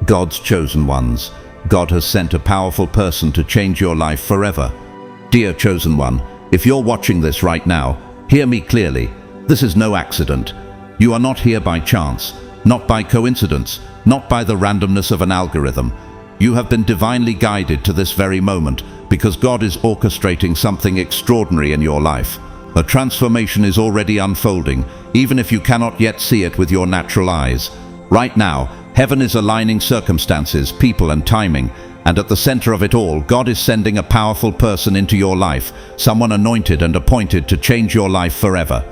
God's chosen ones, God has sent a powerful person to change your life forever. Dear chosen one, if you're watching this right now, hear me clearly. This is no accident. You are not here by chance, not by coincidence, not by the randomness of an algorithm. You have been divinely guided to this very moment because God is orchestrating something extraordinary in your life. A transformation is already unfolding, even if you cannot yet see it with your natural eyes. Right now, heaven is aligning circumstances, people, and timing, and at the center of it all, God is sending a powerful person into your life, someone anointed and appointed to change your life forever.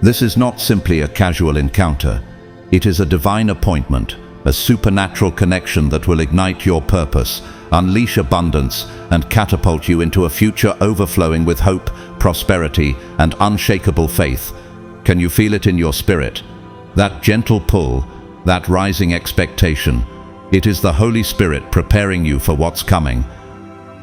This is not simply a casual encounter. It is a divine appointment, a supernatural connection that will ignite your purpose, unleash abundance, and catapult you into a future overflowing with hope, prosperity, and unshakable faith. Can you feel it in your spirit? That gentle pull, that rising expectation. It is the Holy Spirit preparing you for what's coming.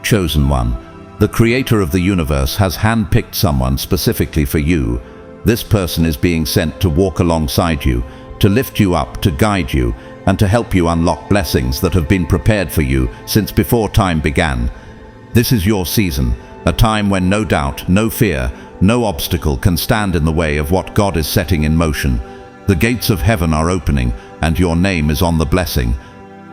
Chosen one, the Creator of the universe has handpicked someone specifically for you. This person is being sent to walk alongside you, to lift you up, to guide you, and to help you unlock blessings that have been prepared for you since before time began. This is your season, a time when no doubt, no fear, no obstacle can stand in the way of what God is setting in motion. The gates of heaven are opening, and your name is on the blessing.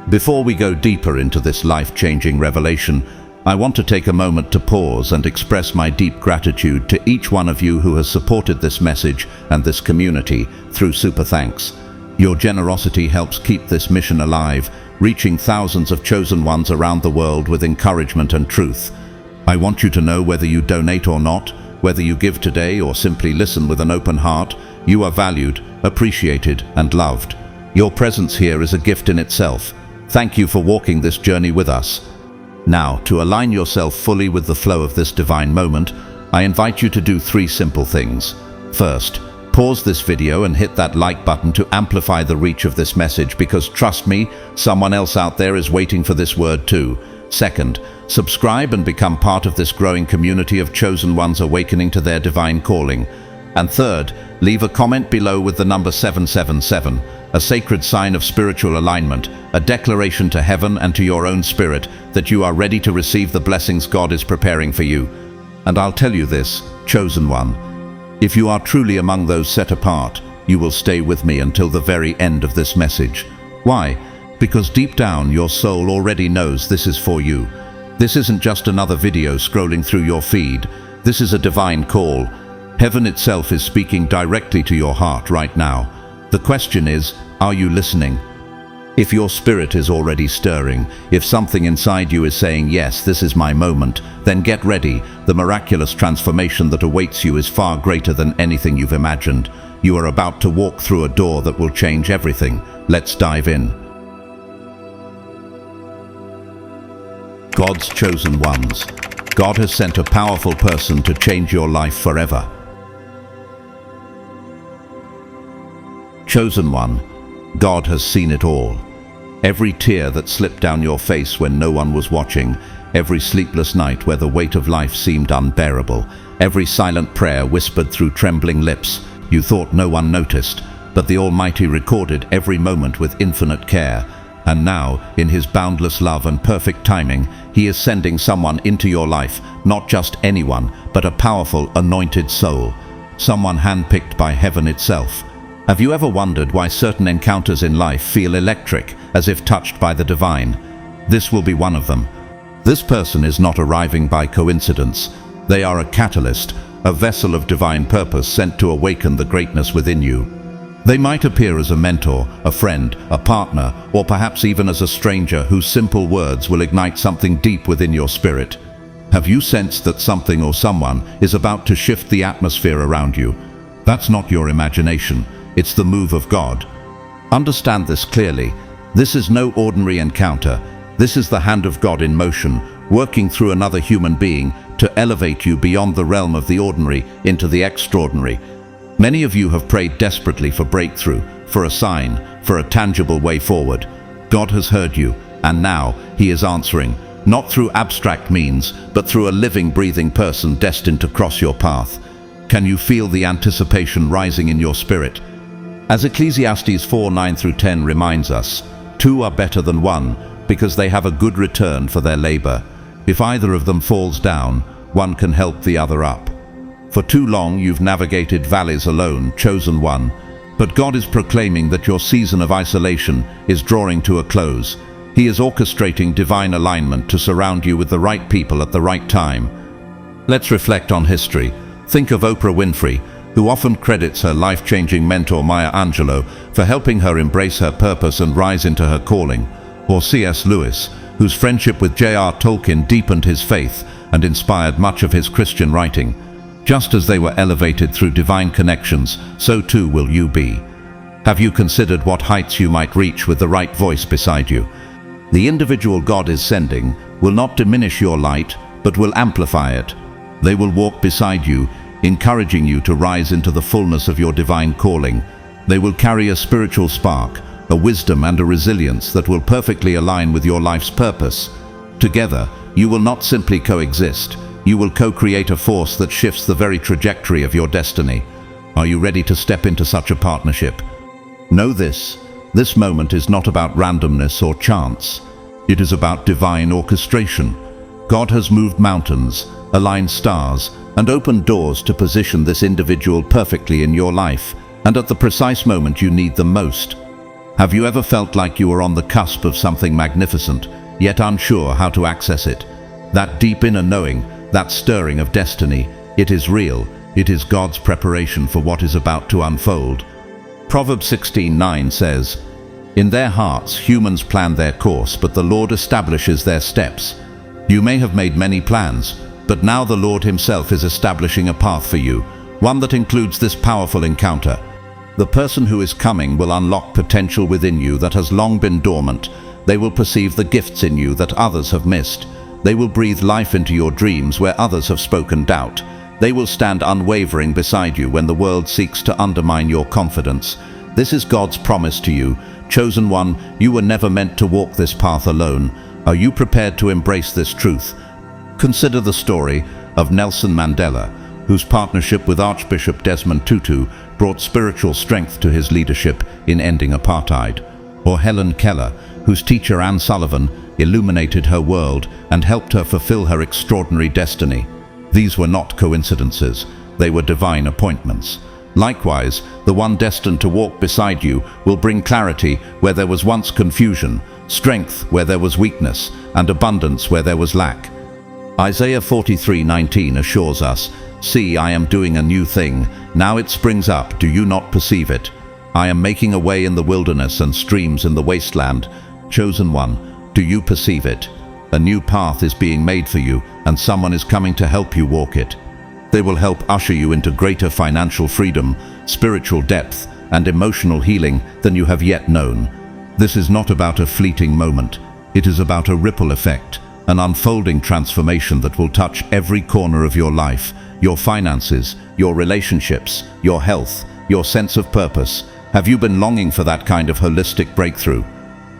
Before we go deeper into this life-changing revelation, I want to take a moment to pause and express my deep gratitude to each one of you who has supported this message and this community through super thanks. Your generosity helps keep this mission alive, reaching thousands of chosen ones around the world with encouragement and truth. I want you to know, whether you donate or not, whether you give today or simply listen with an open heart, you are valued, appreciated, and loved. Your presence here is a gift in itself. Thank you for walking this journey with us. Now, to align yourself fully with the flow of this divine moment, I invite you to do 3 simple things. First, pause this video and hit that like button to amplify the reach of this message, because trust me, someone else out there is waiting for this word too. Second, subscribe and become part of this growing community of chosen ones awakening to their divine calling. And third, leave a comment below with the number 777, a sacred sign of spiritual alignment, a declaration to heaven and to your own spirit that you are ready to receive the blessings God is preparing for you. And I'll tell you this, chosen one, if you are truly among those set apart, you will stay with me until the very end of this message. Why? Because deep down your soul already knows this is for you. This isn't just another video scrolling through your feed. This is a divine call. Heaven itself is speaking directly to your heart right now. The question is, are you listening? If your spirit is already stirring, if something inside you is saying, yes, this is my moment, then get ready. The miraculous transformation that awaits you is far greater than anything you've imagined. You are about to walk through a door that will change everything. Let's dive in. God's chosen ones. God has sent a powerful person to change your life forever. Chosen one, God has seen it all. Every tear that slipped down your face when no one was watching, every sleepless night where the weight of life seemed unbearable, every silent prayer whispered through trembling lips. You thought no one noticed, but the Almighty recorded every moment with infinite care. And now, in His boundless love and perfect timing, He is sending someone into your life, not just anyone, but a powerful, anointed soul, someone handpicked by heaven itself. Have you ever wondered why certain encounters in life feel electric, as if touched by the divine? This will be one of them. This person is not arriving by coincidence. They are a catalyst, a vessel of divine purpose sent to awaken the greatness within you. They might appear as a mentor, a friend, a partner, or perhaps even as a stranger whose simple words will ignite something deep within your spirit. Have you sensed that something or someone is about to shift the atmosphere around you? That's not your imagination. It's the move of God. Understand this clearly. This is no ordinary encounter. This is the hand of God in motion, working through another human being to elevate you beyond the realm of the ordinary into the extraordinary. Many of you have prayed desperately for breakthrough, for a sign, for a tangible way forward. God has heard you, and now He is answering, not through abstract means, but through a living, breathing person destined to cross your path. Can you feel the anticipation rising in your spirit? As Ecclesiastes 4:9-10 reminds us, Two are better than one, because they have a good return for their labor. If either of them falls down, one can help the other up. For too long you've navigated valleys alone, chosen one, but God is proclaiming that your season of isolation is drawing to a close. He is orchestrating divine alignment to surround you with the right people at the right time. Let's reflect on history. Think of Oprah Winfrey, who often credits her life-changing mentor Maya Angelou for helping her embrace her purpose and rise into her calling, or C.S. Lewis, whose friendship with J.R. Tolkien deepened his faith and inspired much of his Christian writing. Just as they were elevated through divine connections, so too will you be. Have you considered what heights you might reach with the right voice beside you? The individual God is sending will not diminish your light, but will amplify it. They will walk beside you, encouraging you to rise into the fullness of your divine calling. They will carry a spiritual spark, a wisdom and a resilience that will perfectly align with your life's purpose. Together, you will not simply coexist. You will co-create a force that shifts the very trajectory of your destiny. Are you ready to step into such a partnership? Know this moment is not about randomness or chance. It is about divine orchestration. God has moved mountains, aligned stars, and opened doors to position this individual perfectly in your life, and at the precise moment you need them most. Have you ever felt like you were on the cusp of something magnificent, yet unsure how to access it? That deep inner knowing, that stirring of destiny, it is real. It is God's preparation for what is about to unfold. Proverbs 16:9 says, "In their hearts humans plan their course, but the Lord establishes their steps." You may have made many plans, but now the Lord himself is establishing a path for you, one that includes this powerful encounter. The person who is coming will unlock potential within you that has long been dormant. They will perceive the gifts in you that others have missed. They will breathe life into your dreams where others have spoken doubt. They will stand unwavering beside you when the world seeks to undermine your confidence. This is God's promise to you. Chosen one, you were never meant to walk this path alone. Are you prepared to embrace this truth? Consider the story of Nelson Mandela, whose partnership with Archbishop Desmond Tutu brought spiritual strength to his leadership in ending apartheid. Or Helen Keller, whose teacher Anne Sullivan illuminated her world and helped her fulfill her extraordinary destiny. These were not coincidences, they were divine appointments. Likewise, the one destined to walk beside you will bring clarity where there was once confusion, strength where there was weakness, and abundance where there was lack. Isaiah 43:19 assures us, "See, I am doing a new thing. Now it springs up, do you not perceive it? I am making a way in the wilderness and streams in the wasteland." Chosen one, do you perceive it? A new path is being made for you, and someone is coming to help you walk it. They will help usher you into greater financial freedom, spiritual depth, and emotional healing than you have yet known. This is not about a fleeting moment. It is about a ripple effect, an unfolding transformation that will touch every corner of your life, your finances, your relationships, your health, your sense of purpose. Have you been longing for that kind of holistic breakthrough?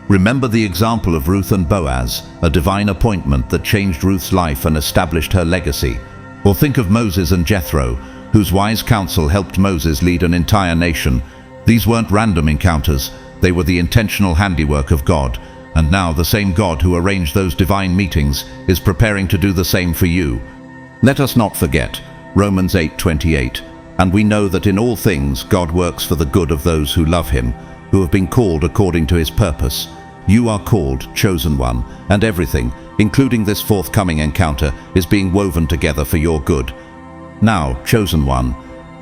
Remember the example of Ruth and Boaz, a divine appointment that changed Ruth's life and established her legacy. Or think of Moses and Jethro, whose wise counsel helped Moses lead an entire nation. These weren't random encounters, they were the intentional handiwork of God. And now the same God who arranged those divine meetings is preparing to do the same for you. Let us not forget Romans 8:28, "And we know that in all things God works for the good of those who love him, who have been called according to his purpose." You are called, chosen one, and everything, including this forthcoming encounter, is being woven together for your good. Now, chosen one,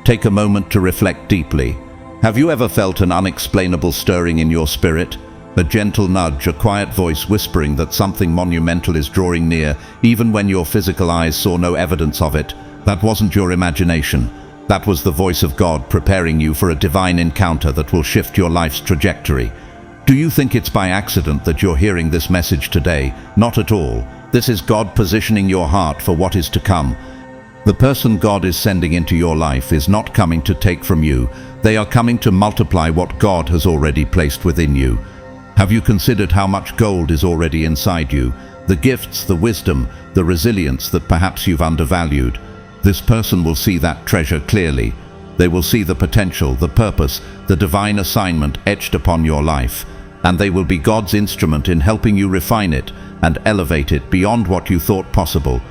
take a moment to reflect deeply. Have you ever felt an unexplainable stirring in your spirit? A gentle nudge, a quiet voice whispering that something monumental is drawing near, even when your physical eyes saw no evidence of it? That wasn't your imagination. That was the voice of God preparing you for a divine encounter that will shift your life's trajectory. Do you think it's by accident that you're hearing this message today? Not at all. This is God positioning your heart for what is to come. The person God is sending into your life is not coming to take from you. They are coming to multiply what God has already placed within you. Have you considered how much gold is already inside you? The gifts, the wisdom, the resilience that perhaps you've undervalued. This person will see that treasure clearly. They will see the potential, the purpose, the divine assignment etched upon your life. and they will be God's instrument in helping you refine it and elevate it beyond what you thought possible.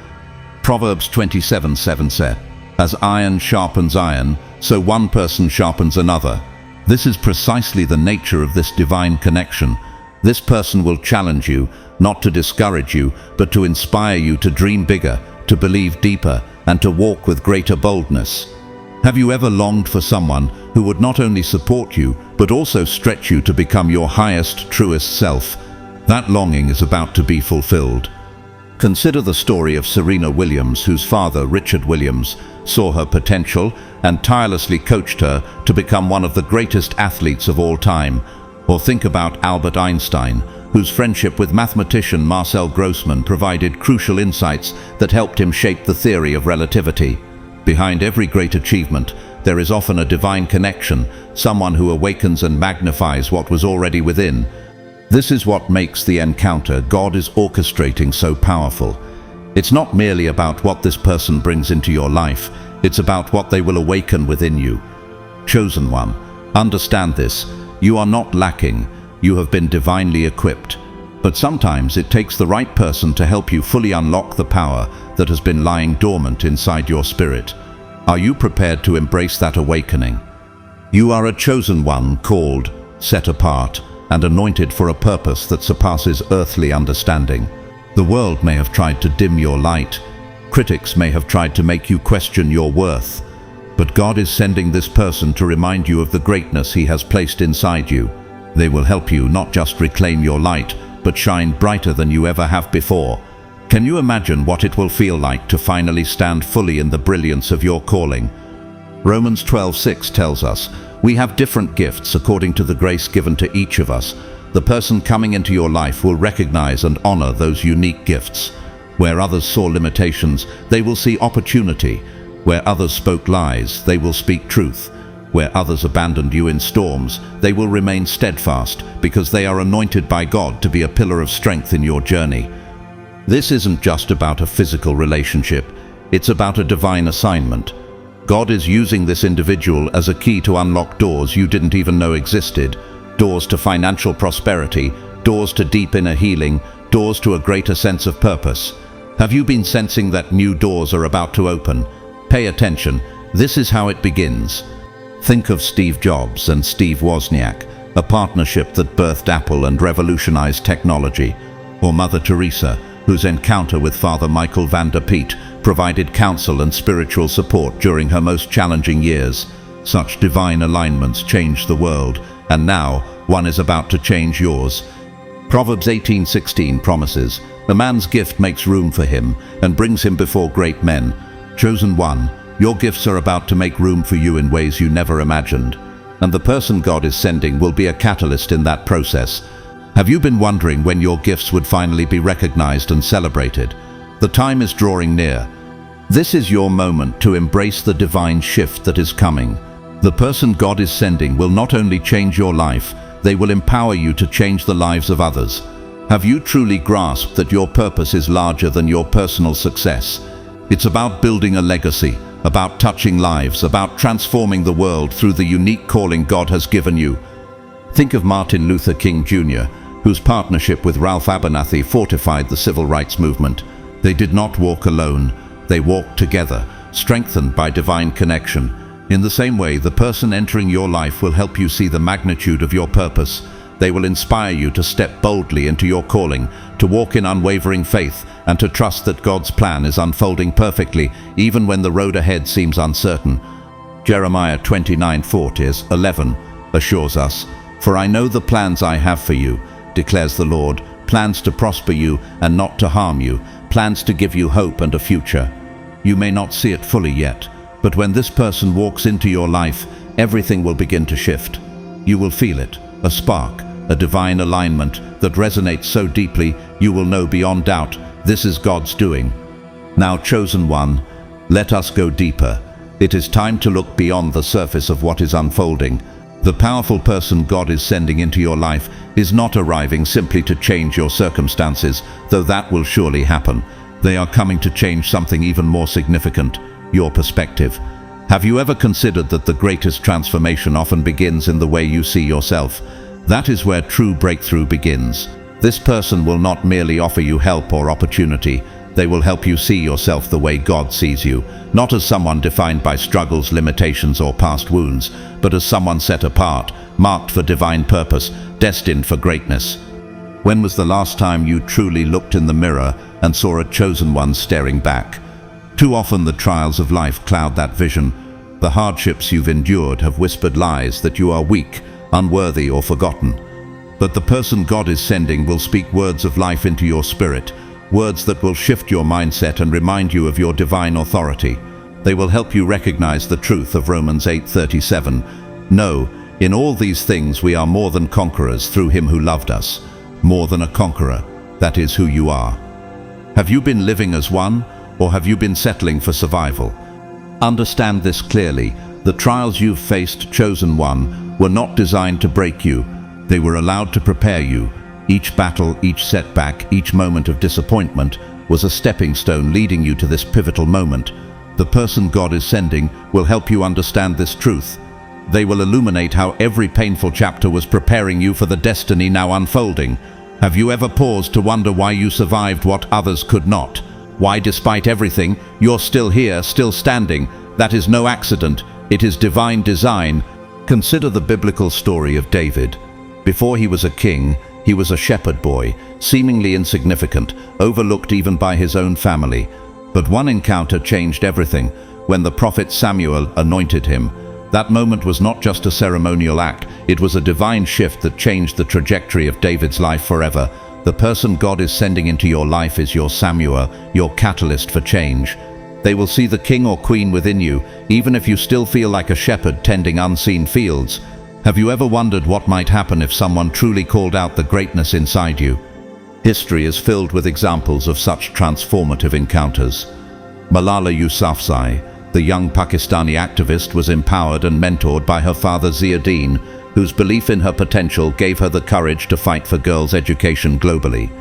Proverbs 27:7 said, "As iron sharpens iron, so one person sharpens another." This is precisely the nature of this divine connection. This person will challenge you, not to discourage you, but to inspire you to dream bigger, to believe deeper, and to walk with greater boldness. Have you ever longed for someone who would not only support you, but also stretch you to become your highest, truest self? That longing is about to be fulfilled. Consider the story of Serena Williams, whose father, Richard Williams, saw her potential and tirelessly coached her to become one of the greatest athletes of all time. Or think about Albert Einstein, whose friendship with mathematician Marcel Grossman provided crucial insights that helped him shape the theory of relativity. Behind every great achievement, there is often a divine connection, someone who awakens and magnifies what was already within. This is what makes the encounter God is orchestrating so powerful. It's not merely about what this person brings into your life, it's about what they will awaken within you. Chosen one, understand this. You are not lacking, you have been divinely equipped. But sometimes it takes the right person to help you fully unlock the power that has been lying dormant inside your spirit. Are you prepared to embrace that awakening? You are a chosen one, called, set apart, and anointed for a purpose that surpasses earthly understanding. The world may have tried to dim your light. Critics may have tried to make you question your worth. But God is sending this person to remind you of the greatness He has placed inside you. They will help you not just reclaim your light, but shine brighter than you ever have before. Can you imagine what it will feel like to finally stand fully in the brilliance of your calling? Romans 12:6 tells us, "We have different gifts according to the grace given to each of us." The person coming into your life will recognize and honor those unique gifts. Where others saw limitations, they will see opportunity. Where others spoke lies, they will speak truth. Where others abandoned you in storms, they will remain steadfast because they are anointed by God to be a pillar of strength in your journey. This isn't just about a physical relationship, it's about a divine assignment. God is using this individual as a key to unlock doors you didn't even know existed. Doors to financial prosperity, doors to deep inner healing, doors to a greater sense of purpose. Have you been sensing that new doors are about to open? Pay attention, this is how it begins. Think of Steve Jobs and Steve Wozniak, a partnership that birthed Apple and revolutionized technology. Or Mother Teresa, whose encounter with Father Michael van der Peet provided counsel and spiritual support during her most challenging years. Such divine alignments changed the world, and now one is about to change yours. Proverbs 18:16 promises, "A man's gift makes room for him and brings him before great men." Chosen one, your gifts are about to make room for you in ways you never imagined. And the person God is sending will be a catalyst in that process. Have you been wondering when your gifts would finally be recognized and celebrated? The time is drawing near. This is your moment to embrace the divine shift that is coming. The person God is sending will not only change your life, they will empower you to change the lives of others. Have you truly grasped that your purpose is larger than your personal success? It's about building a legacy, about touching lives, about transforming the world through the unique calling God has given you. Think of Martin Luther King Jr., whose partnership with Ralph Abernathy fortified the civil rights movement. They did not walk alone, they walked together, strengthened by divine connection. In the same way, the person entering your life will help you see the magnitude of your purpose. They will inspire you to step boldly into your calling, to walk in unwavering faith, and to trust that God's plan is unfolding perfectly, even when the road ahead seems uncertain. Jeremiah 29:4-11 assures us, "For I know the plans I have for you, declares the Lord, plans to prosper you and not to harm you, plans to give you hope and a future." You may not see it fully yet, but when this person walks into your life, everything will begin to shift. You will feel it, a spark, a divine alignment that resonates so deeply you will know beyond doubt this is God's doing. Now, chosen one, let us go deeper. It is time to look beyond the surface of what is unfolding. The powerful person God is sending into your life is not arriving simply to change your circumstances, though that will surely happen. They are coming to change something even more significant, your perspective. Have you ever considered that the greatest transformation often begins in the way you see yourself? That is where true breakthrough begins. This person will not merely offer you help or opportunity. They will help you see yourself the way God sees you, not as someone defined by struggles, limitations, or past wounds, but as someone set apart, marked for divine purpose, destined for greatness. When was the last time you truly looked in the mirror and saw a chosen one staring back? Too often the trials of life cloud that vision. The hardships you've endured have whispered lies that you are weak, unworthy, or forgotten. But the person God is sending will speak words of life into your spirit, words that will shift your mindset and remind you of your divine authority. They will help you recognize the truth of Romans 8:37. No, in all these things we are more than conquerors through him who loved us. More than a conqueror, that is who you are. Have you been living as one, or have you been settling for survival? Understand this clearly. The trials you've faced, chosen one, were not designed to break you. They were allowed to prepare you. Each battle, each setback, each moment of disappointment was a stepping stone leading you to this pivotal moment. The person God is sending will help you understand this truth. They will illuminate how every painful chapter was preparing you for the destiny now unfolding. Have you ever paused to wonder why you survived what others could not? Why, despite everything, you're still here, still standing? That is no accident. It is divine design. Consider the biblical story of David. Before he was a king, he was a shepherd boy, seemingly insignificant, overlooked even by his own family. But one encounter changed everything, when the prophet Samuel anointed him. That moment was not just a ceremonial act, it was a divine shift that changed the trajectory of David's life forever. The person God is sending into your life is your Samuel, your catalyst for change. They will see the king or queen within you, even if you still feel like a shepherd tending unseen fields. Have you ever wondered what might happen if someone truly called out the greatness inside you? History is filled with examples of such transformative encounters. Malala Yousafzai, the young Pakistani activist, was empowered and mentored by her father Ziauddin, whose belief in her potential gave her the courage to fight for girls' education globally.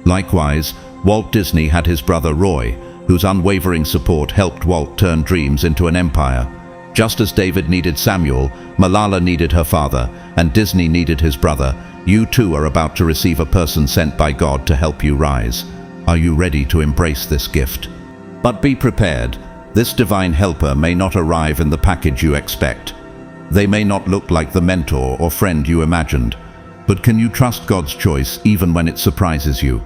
Likewise, Walt Disney had his brother Roy, whose unwavering support helped Walt turn dreams into an empire. Just as David needed Samuel, Malala needed her father, and Disney needed his brother. You too are about to receive a person sent by God to help you rise. Are you ready to embrace this gift? But be prepared. This divine helper may not arrive in the package you expect. They may not look like the mentor or friend you imagined. But can you trust God's choice even when it surprises you?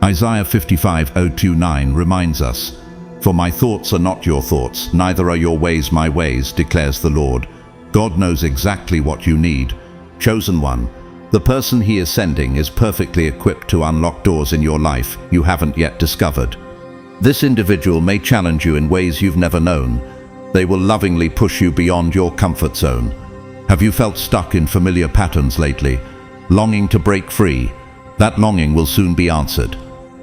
Isaiah 55:029 reminds us, "For my thoughts are not your thoughts, neither are your ways my ways, declares the Lord." God knows exactly what you need. Chosen one, the person he is sending is perfectly equipped to unlock doors in your life you haven't yet discovered. This individual may challenge you in ways you've never known. They will lovingly push you beyond your comfort zone. Have you felt stuck in familiar patterns lately, longing to break free? That longing will soon be answered.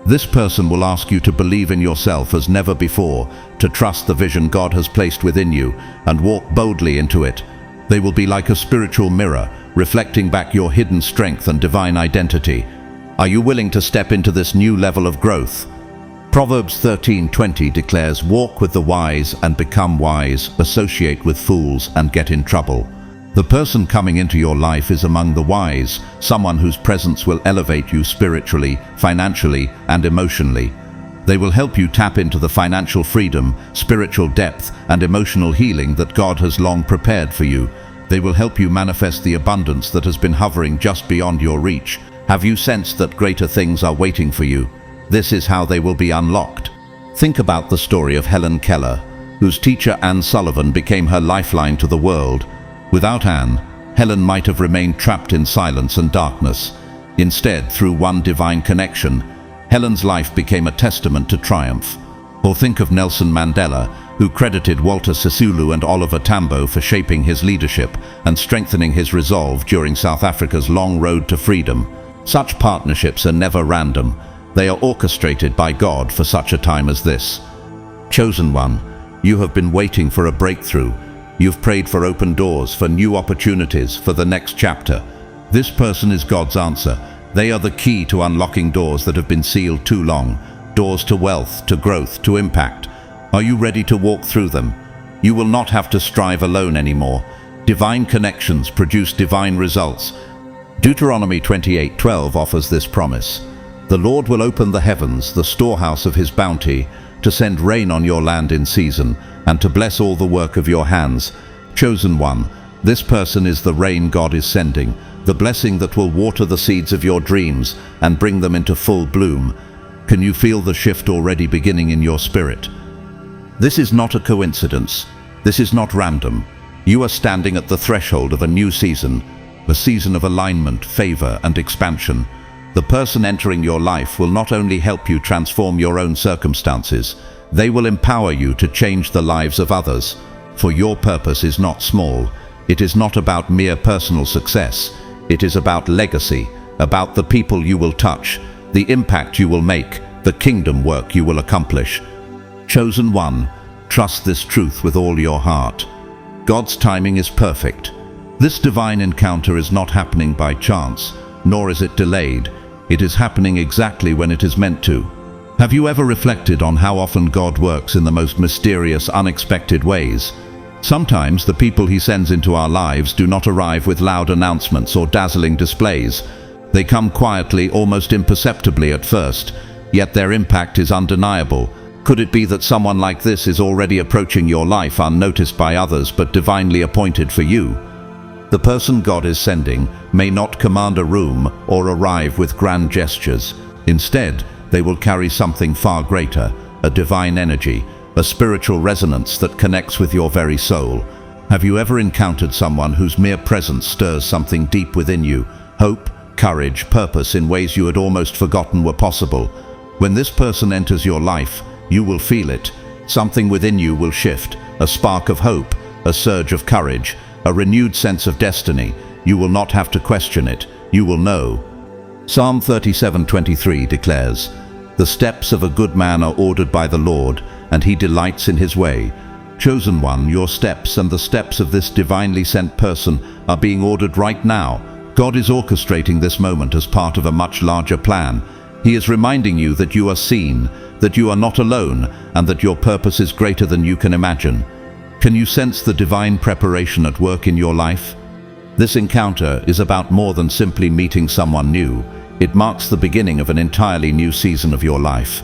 This person will ask you to believe in yourself as never before, to trust the vision God has placed within you, and walk boldly into it. They will be like a spiritual mirror, reflecting back your hidden strength and divine identity. Are you willing to step into this new level of growth? Proverbs 13:20 declares, "Walk with the wise and become wise, associate with fools and get in trouble." The person coming into your life is among the wise, someone whose presence will elevate you spiritually, financially, and emotionally. They will help you tap into the financial freedom, spiritual depth, and emotional healing that God has long prepared for you. They will help you manifest the abundance that has been hovering just beyond your reach. Have you sensed that greater things are waiting for you? This is how they will be unlocked. Think about the story of Helen Keller, whose teacher Anne Sullivan became her lifeline to the world. Without Anne, Helen might have remained trapped in silence and darkness. Instead, through one divine connection, Helen's life became a testament to triumph. Or think of Nelson Mandela, who credited Walter Sisulu and Oliver Tambo for shaping his leadership and strengthening his resolve during South Africa's long road to freedom. Such partnerships are never random. They are orchestrated by God for such a time as this. Chosen one, you have been waiting for a breakthrough. You've prayed for open doors, for new opportunities, for the next chapter. This person is God's answer. They are the key to unlocking doors that have been sealed too long. Doors to wealth, to growth, to impact. Are you ready to walk through them? You will not have to strive alone anymore. Divine connections produce divine results. Deuteronomy 28:12 offers this promise. The Lord will open the heavens, the storehouse of his bounty, to send rain on your land in season, and to bless all the work of your hands. Chosen one, this person is the rain God is sending, the blessing that will water the seeds of your dreams and bring them into full bloom. Can you feel the shift already beginning in your spirit? This is not a coincidence. This is not random. You are standing at the threshold of a new season, a season of alignment, favor, and expansion. The person entering your life will not only help you transform your own circumstances, they will empower you to change the lives of others. For your purpose is not small. It is not about mere personal success. It is about legacy, about the people you will touch, the impact you will make, the kingdom work you will accomplish. Chosen one, trust this truth with all your heart. God's timing is perfect. This divine encounter is not happening by chance, nor is it delayed. It is happening exactly when it is meant to. Have you ever reflected on how often God works in the most mysterious, unexpected ways? Sometimes the people he sends into our lives do not arrive with loud announcements or dazzling displays. They come quietly, almost imperceptibly at first, yet their impact is undeniable. Could it be that someone like this is already approaching your life unnoticed by others but divinely appointed for you? The person God is sending may not command a room or arrive with grand gestures. Instead, they will carry something far greater, a divine energy, a spiritual resonance that connects with your very soul. Have you ever encountered someone whose mere presence stirs something deep within you? Hope, courage, purpose in ways you had almost forgotten were possible. When this person enters your life, you will feel it. Something within you will shift, a spark of hope, a surge of courage, a renewed sense of destiny. You will not have to question it. You will know. Psalm 37:23 declares, "The steps of a good man are ordered by the Lord, and he delights in his way." Chosen one, your steps and the steps of this divinely sent person are being ordered right now. God is orchestrating this moment as part of a much larger plan. He is reminding you that you are seen, that you are not alone, and that your purpose is greater than you can imagine. Can you sense the divine preparation at work in your life? This encounter is about more than simply meeting someone new. It marks the beginning of an entirely new season of your life.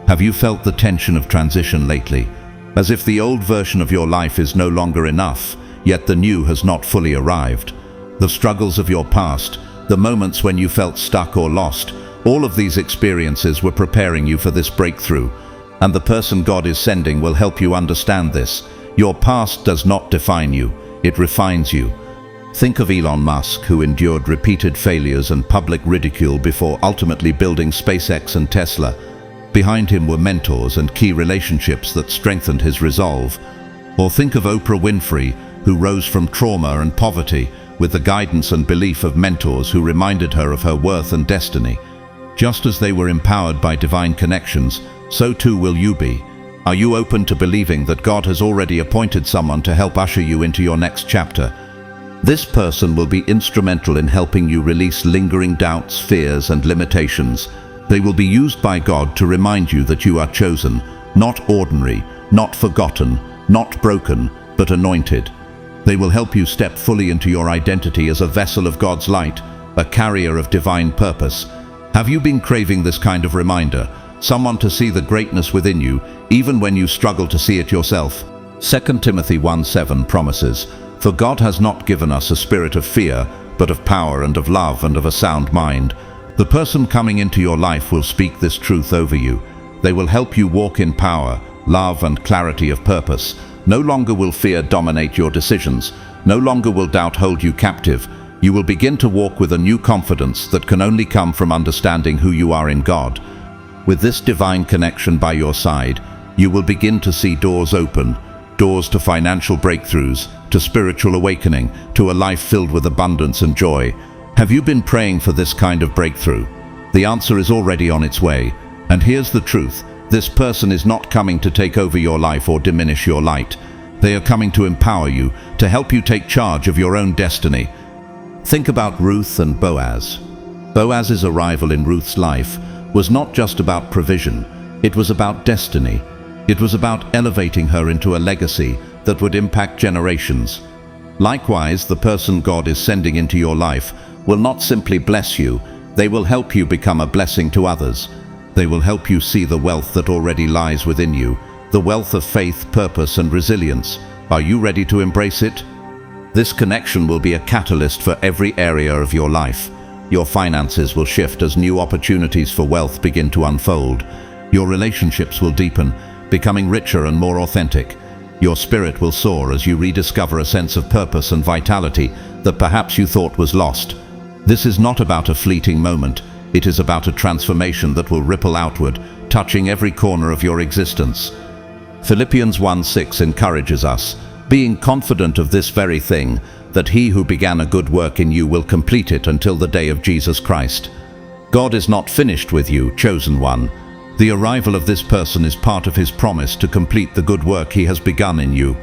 Have you felt the tension of transition lately? As if the old version of your life is no longer enough, yet the new has not fully arrived. The struggles of your past, the moments when you felt stuck or lost, all of these experiences were preparing you for this breakthrough, and the person God is sending will help you understand this. Your past does not define you, it refines you. Think of Elon Musk, who endured repeated failures and public ridicule before ultimately building SpaceX and Tesla. Behind him were mentors and key relationships that strengthened his resolve. Or think of Oprah Winfrey, who rose from trauma and poverty with the guidance and belief of mentors who reminded her of her worth and destiny. Just as they were empowered by divine connections, so too will you be. Are you open to believing that God has already appointed someone to help usher you into your next chapter? This person will be instrumental in helping you release lingering doubts, fears, and limitations. They will be used by God to remind you that you are chosen, not ordinary, not forgotten, not broken, but anointed. They will help you step fully into your identity as a vessel of God's light, a carrier of divine purpose. Have you been craving this kind of reminder? Someone to see the greatness within you, even when you struggle to see it yourself? 2 Timothy 1:7 promises, "For God has not given us a spirit of fear, but of power and of love and of a sound mind." The person coming into your life will speak this truth over you. They will help you walk in power, love, and clarity of purpose. No longer will fear dominate your decisions. No longer will doubt hold you captive. You will begin to walk with a new confidence that can only come from understanding who you are in God. With this divine connection by your side, you will begin to see doors open, doors to financial breakthroughs, to spiritual awakening, to a life filled with abundance and joy. Have you been praying for this kind of breakthrough? The answer is already on its way. And here's the truth. This person is not coming to take over your life or diminish your light. They are coming to empower you, to help you take charge of your own destiny. Think about Ruth and Boaz. Boaz's arrival in Ruth's life was not just about provision. It was about destiny. It was about elevating her into a legacy that would impact generations. Likewise, the person God is sending into your life will not simply bless you, they will help you become a blessing to others. They will help you see the wealth that already lies within you, the wealth of faith, purpose, and resilience. Are you ready to embrace it? This connection will be a catalyst for every area of your life. Your finances will shift as new opportunities for wealth begin to unfold. Your relationships will deepen, becoming richer and more authentic. Your spirit will soar as you rediscover a sense of purpose and vitality that perhaps you thought was lost. This is not about a fleeting moment. It is about a transformation that will ripple outward, touching every corner of your existence. Philippians 1:6 encourages us, being confident of this very thing, that he who began a good work in you will complete it until the day of Jesus Christ. God is not finished with you, chosen one. The arrival of this person is part of his promise to complete the good work he has begun in you.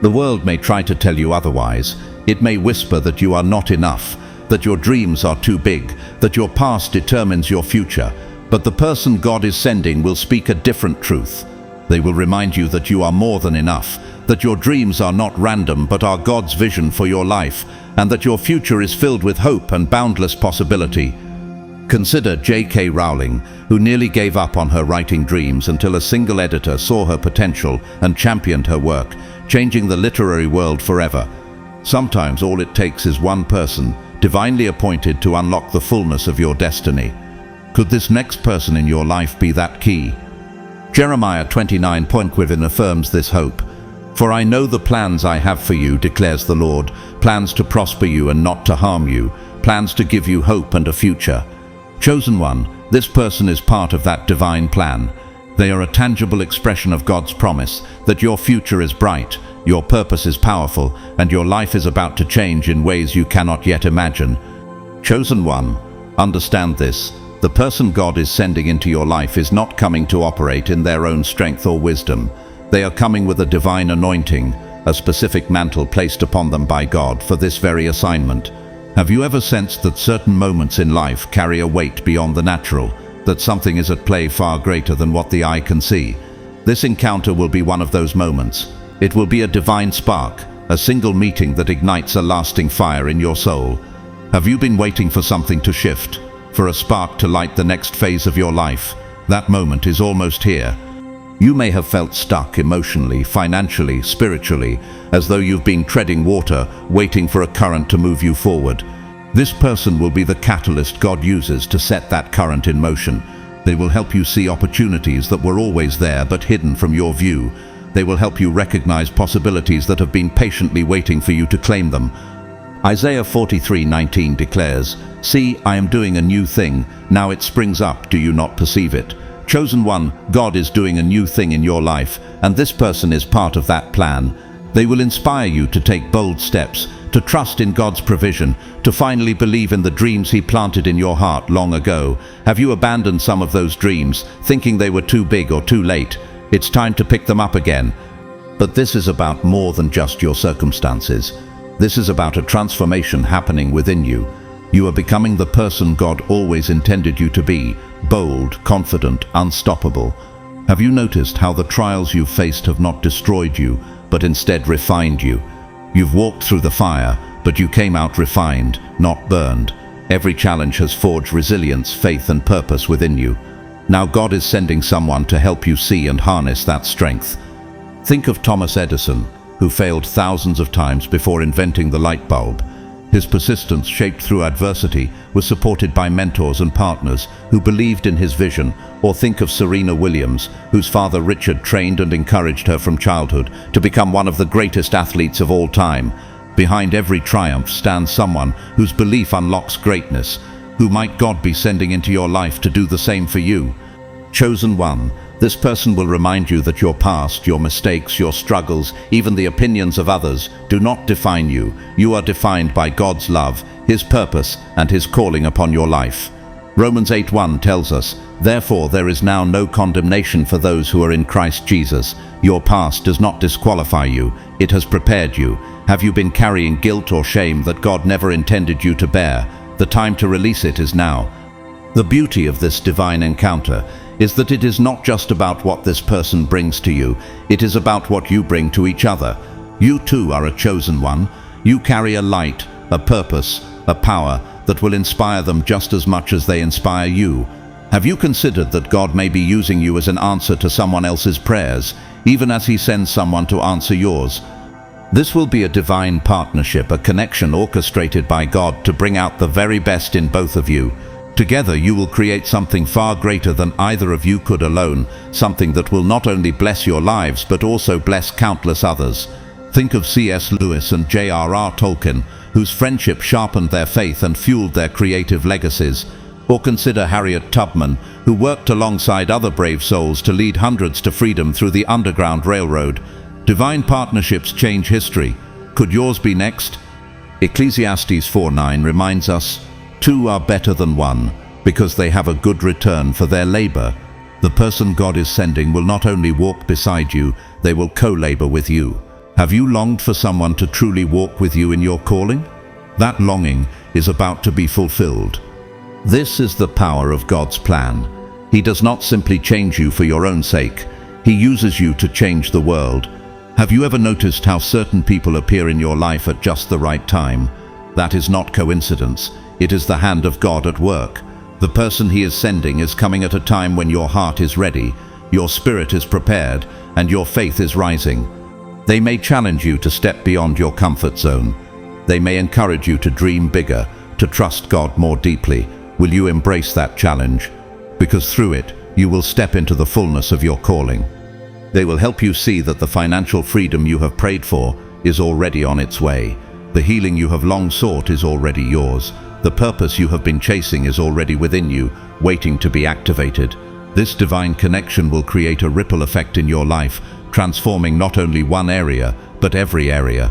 The world may try to tell you otherwise. It may whisper that you are not enough, that your dreams are too big, that your past determines your future. But the person God is sending will speak a different truth. They will remind you that you are more than enough, that your dreams are not random but are God's vision for your life, and that your future is filled with hope and boundless possibility. Consider J.K. Rowling, who nearly gave up on her writing dreams until a single editor saw her potential and championed her work, changing the literary world forever. Sometimes all it takes is one person, divinely appointed to unlock the fullness of your destiny. Could this next person in your life be that key? Jeremiah 29:7 affirms this hope. For I know the plans I have for you, declares the Lord, plans to prosper you and not to harm you, plans to give you hope and a future. Chosen one, this person is part of that divine plan. They are a tangible expression of God's promise that your future is bright, your purpose is powerful, and your life is about to change in ways you cannot yet imagine. Chosen one, understand this. The person God is sending into your life is not coming to operate in their own strength or wisdom. They are coming with a divine anointing, a specific mantle placed upon them by God for this very assignment. Have you ever sensed that certain moments in life carry a weight beyond the natural, that something is at play far greater than what the eye can see? This encounter will be one of those moments. It will be a divine spark, a single meeting that ignites a lasting fire in your soul. Have you been waiting for something to shift, for a spark to light the next phase of your life? That moment is almost here. You may have felt stuck emotionally, financially, spiritually, as though you've been treading water, waiting for a current to move you forward. This person will be the catalyst God uses to set that current in motion. They will help you see opportunities that were always there but hidden from your view. They will help you recognize possibilities that have been patiently waiting for you to claim them. Isaiah 43:19 declares, "See, I am doing a new thing. Now it springs up. Do you not perceive it?" Chosen one, God is doing a new thing in your life, and this person is part of that plan. They will inspire you to take bold steps, to trust in God's provision, to finally believe in the dreams He planted in your heart long ago. Have you abandoned some of those dreams, thinking they were too big or too late? It's time to pick them up again. But this is about more than just your circumstances. This is about a transformation happening within you. You are becoming the person God always intended you to be, bold, confident, unstoppable. Have you noticed how the trials you've faced have not destroyed you, but instead refined you? You've walked through the fire, but you came out refined, not burned. Every challenge has forged resilience, faith, and purpose within you. Now God is sending someone to help you see and harness that strength. Think of Thomas Edison, who failed thousands of times before inventing the light bulb. His persistence, shaped through adversity, was supported by mentors and partners who believed in his vision. Or think of Serena Williams, whose father Richard trained and encouraged her from childhood to become one of the greatest athletes of all time. Behind every triumph stands someone whose belief unlocks greatness. Who might God be sending into your life to do the same for you? Chosen one, this person will remind you that your past, your mistakes, your struggles, even the opinions of others, do not define you. You are defined by God's love, His purpose, and His calling upon your life. Romans 8:1 tells us, "Therefore there is now no condemnation for those who are in Christ Jesus." Your past does not disqualify you. It has prepared you. Have you been carrying guilt or shame that God never intended you to bear? The time to release it is now. The beauty of this divine encounter is that it is not just about what this person brings to you. It is about what you bring to each other. You too are a chosen one. You carry a light, a purpose, a power that will inspire them just as much as they inspire you. Have you considered that God may be using you as an answer to someone else's prayers, even as He sends someone to answer yours? This will be a divine partnership, a connection orchestrated by God to bring out the very best in both of you. Together you will create something far greater than either of you could alone, something that will not only bless your lives but also bless countless others. Think of C.S. Lewis and J.R.R. Tolkien, whose friendship sharpened their faith and fueled their creative legacies. Or consider Harriet Tubman, who worked alongside other brave souls to lead hundreds to freedom through the Underground Railroad. Divine partnerships change history. Could yours be next? Ecclesiastes 4:9 reminds us, "Two are better than one, because they have a good return for their labor." The person God is sending will not only walk beside you, they will co-labor with you. Have you longed for someone to truly walk with you in your calling? That longing is about to be fulfilled. This is the power of God's plan. He does not simply change you for your own sake. He uses you to change the world. Have you ever noticed how certain people appear in your life at just the right time? That is not coincidence. It is the hand of God at work. The person He is sending is coming at a time when your heart is ready, your spirit is prepared, and your faith is rising. They may challenge you to step beyond your comfort zone. They may encourage you to dream bigger, to trust God more deeply. Will you embrace that challenge? Because through it, you will step into the fullness of your calling. They will help you see that the financial freedom you have prayed for is already on its way. The healing you have long sought is already yours. The purpose you have been chasing is already within you, waiting to be activated. This divine connection will create a ripple effect in your life, transforming not only one area, but every area.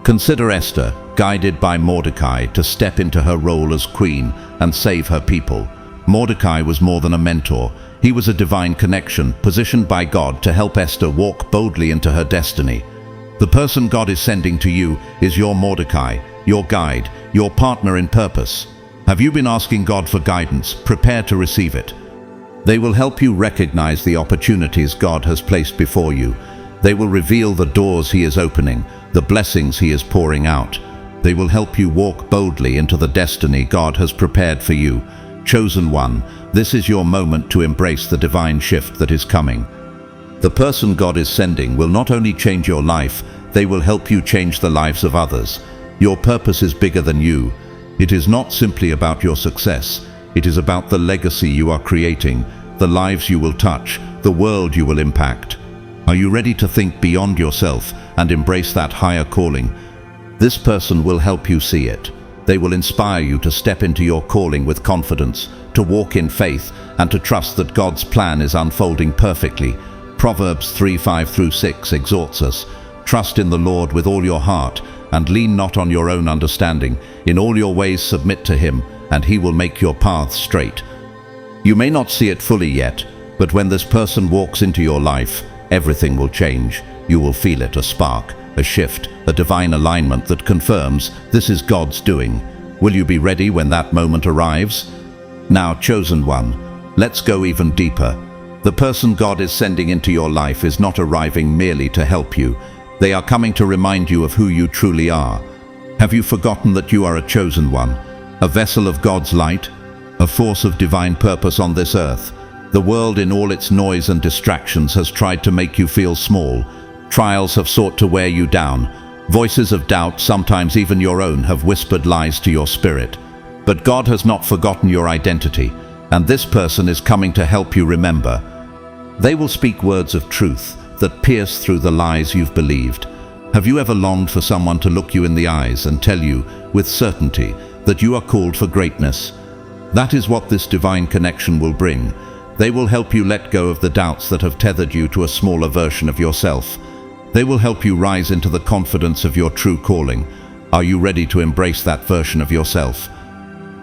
Consider Esther, guided by Mordecai to step into her role as queen and save her people. Mordecai was more than a mentor. He was a divine connection, positioned by God to help Esther walk boldly into her destiny. The person God is sending to you is your Mordecai, your guide, your partner in purpose. Have you been asking God for guidance? Prepare to receive it. They will help you recognize the opportunities God has placed before you. They will reveal the doors He is opening, the blessings He is pouring out. They will help you walk boldly into the destiny God has prepared for you. Chosen one, this is your moment to embrace the divine shift that is coming. The person God is sending will not only change your life, they will help you change the lives of others. Your purpose is bigger than you. It is not simply about your success. It is about the legacy you are creating, the lives you will touch, the world you will impact. Are you ready to think beyond yourself and embrace that higher calling? This person will help you see it. They will inspire you to step into your calling with confidence, to walk in faith, and to trust that God's plan is unfolding perfectly. Proverbs 3:5-6 exhorts us, "Trust in the Lord with all your heart, and lean not on your own understanding. In all your ways submit to Him, and He will make your paths straight." You may not see it fully yet, but when this person walks into your life, everything will change. You will feel it, a spark, a shift, a divine alignment that confirms this is God's doing. Will you be ready when that moment arrives? Now, chosen one, let's go even deeper. The person God is sending into your life is not arriving merely to help you. They are coming to remind you of who you truly are. Have you forgotten that you are a chosen one, a vessel of God's light, a force of divine purpose on this earth? The world in all its noise and distractions has tried to make you feel small. Trials have sought to wear you down. Voices of doubt, sometimes even your own, have whispered lies to your spirit. But God has not forgotten your identity, and this person is coming to help you remember. They will speak words of truth that pierce through the lies you've believed. Have you ever longed for someone to look you in the eyes and tell you, with certainty, that you are called for greatness? That is what this divine connection will bring. They will help you let go of the doubts that have tethered you to a smaller version of yourself. They will help you rise into the confidence of your true calling. Are you ready to embrace that version of yourself?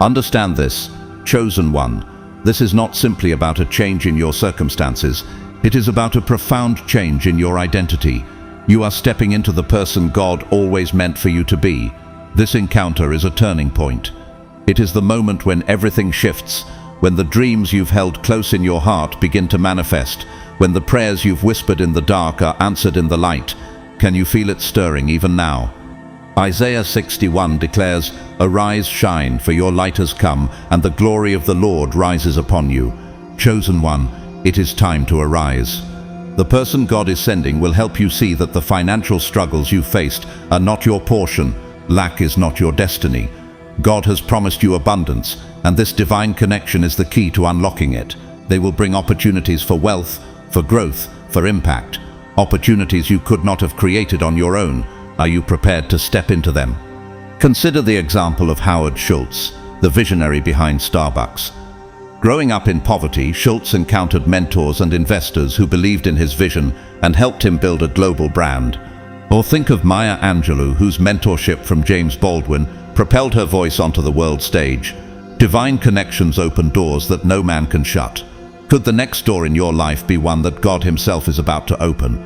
Understand this, chosen one. This is not simply about a change in your circumstances. It is about a profound change in your identity. You are stepping into the person God always meant for you to be. This encounter is a turning point. It is the moment when everything shifts, when the dreams you've held close in your heart begin to manifest, when the prayers you've whispered in the dark are answered in the light. Can you feel it stirring even now? Isaiah 61 declares, "Arise, shine, for your light has come, and the glory of the Lord rises upon you." Chosen one, it is time to arise. The person God is sending will help you see that the financial struggles you faced are not your portion. Lack is not your destiny. God has promised you abundance, and this divine connection is the key to unlocking it. They will bring opportunities for wealth, for growth, for impact. Opportunities you could not have created on your own. Are you prepared to step into them? Consider the example of Howard Schultz, the visionary behind Starbucks. Growing up in poverty, Schultz encountered mentors and investors who believed in his vision and helped him build a global brand. Or think of Maya Angelou, whose mentorship from James Baldwin propelled her voice onto the world stage. Divine connections open doors that no man can shut. Could the next door in your life be one that God Himself is about to open?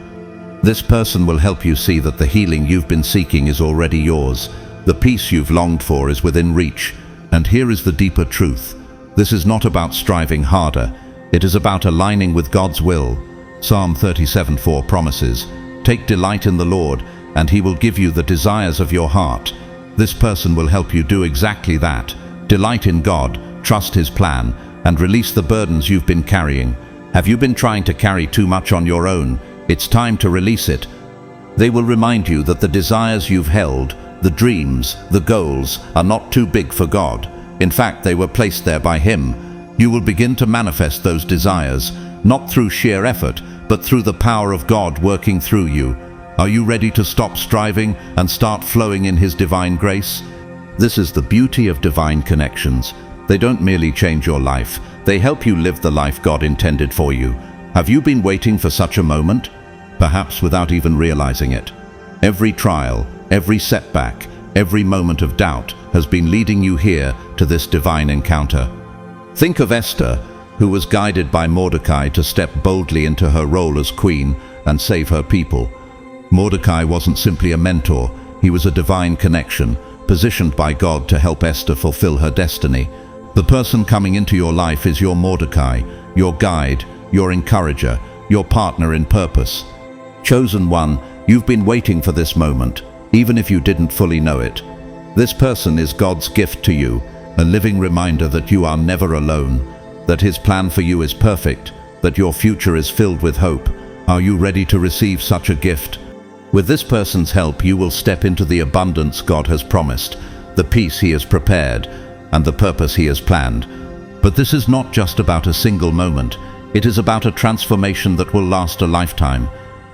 This person will help you see that the healing you've been seeking is already yours. The peace you've longed for is within reach. And here is the deeper truth. This is not about striving harder. It is about aligning with God's will. Psalm 37:4 promises, "Take delight in the Lord, and He will give you the desires of your heart." This person will help you do exactly that. Delight in God, trust His plan, and release the burdens you've been carrying. Have you been trying to carry too much on your own? It's time to release it. They will remind you that the desires you've held, the dreams, the goals, are not too big for God. In fact, they were placed there by Him. You will begin to manifest those desires, not through sheer effort, but through the power of God working through you. Are you ready to stop striving and start flowing in His divine grace? This is the beauty of divine connections. They don't merely change your life, they help you live the life God intended for you. Have you been waiting for such a moment? Perhaps without even realizing it. Every trial, every setback, every moment of doubt has been leading you here to this divine encounter. Think of Esther, who was guided by Mordecai to step boldly into her role as queen and save her people. Mordecai wasn't simply a mentor, he was a divine connection, positioned by God to help Esther fulfill her destiny. The person coming into your life is your Mordecai, your guide, your encourager, your partner in purpose. Chosen one, you've been waiting for this moment, even if you didn't fully know it. This person is God's gift to you, a living reminder that you are never alone, that His plan for you is perfect, that your future is filled with hope. Are you ready to receive such a gift? With this person's help, you will step into the abundance God has promised, the peace He has prepared, and the purpose He has planned. But this is not just about a single moment. It is about a transformation that will last a lifetime.